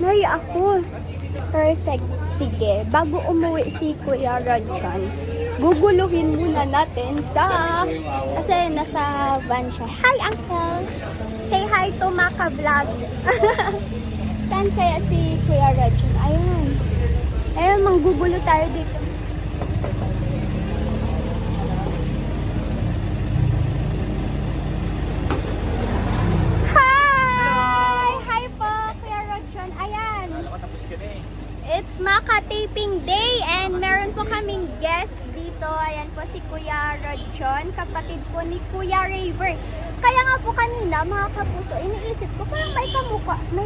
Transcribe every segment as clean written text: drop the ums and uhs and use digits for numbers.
Nay, ako. Pero sige, bago umuwi si Kuya Rodjan, guguluhin muna natin kasi nasa van siya. Hi, Uncle! Say hi to Maka Vlog. Saan kaya si Kuya Rodjan? Ayun. Ayun, manggugulo tayo dito. It's Maka Taping Day and meron po kaming guest dito. Ayan po si Kuya Rodjon, kapatid po ni Kuya Raver. Kaya nga po kanina, mga kapuso, iniisip ko parang may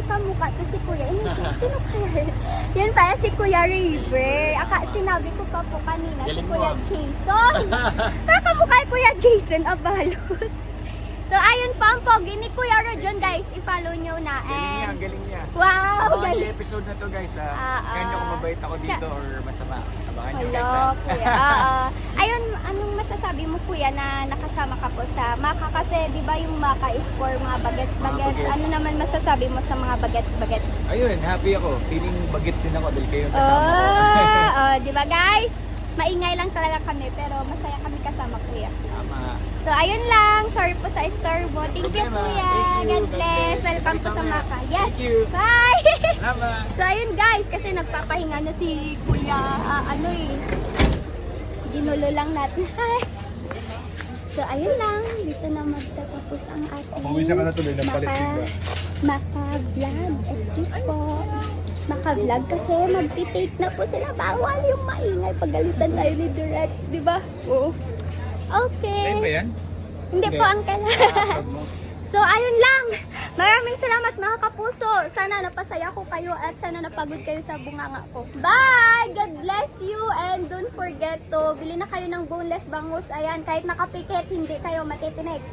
kamukha to si Kuya. Iniisip, sino kaya? Yan pala si Kuya Raver. Sinabi ko pa po kanina si Kuya Jason. Parang kamukha ni Kuya Jason Abalos. So, ayun po ang pogi ni Kuya Rodjon, guys. I-follow nyo na. And Galing niya. wow, Abangan galing. yung episode na to, guys. Kaya nyo kung mabait ako dito or masama. Abangan nyo, guys. Hello, Kuya. Ayun, anong masasabi mo, Kuya, na nakasama ka po sa Maka? Kasi, di ba yung Maka is for mga bagets-bagets. Ano naman masasabi mo sa mga bagets-bagets? Ayun, happy ako. Feeling bagets din ako dahil kayo yung kasama ko. Di ba, guys? Maingay lang talaga kami, pero masaya kami kasama, Kuya. Tama. So, ayun lang. Sorry po sa istorbo. Thank you, Kuya. Thank you. God bless. Welcome po sa Maka. Yes. Thank you. Bye. Salamat. So, ayun guys. Kasi nagpapahinga na si Kuya. Ginulo lang natin. So, ayun lang. Dito na magtatapos ang ating Maka Vlog. Excuse po. Maka Vlog kasi magti-take na po sila. Bawal yung maingay. Pagalitan tayo ni Direct. Diba? Oo. Okay. Saan ba yan? Hindi po, Uncle. So, ayun lang. Maraming salamat mga kapuso. Sana napasaya ko kayo at sana napagod kayo sa bunganga ko. Bye! God bless you and don't forget to bili na kayo ng boneless bangus. Ayan, kahit nakapikit, hindi kayo matitinig.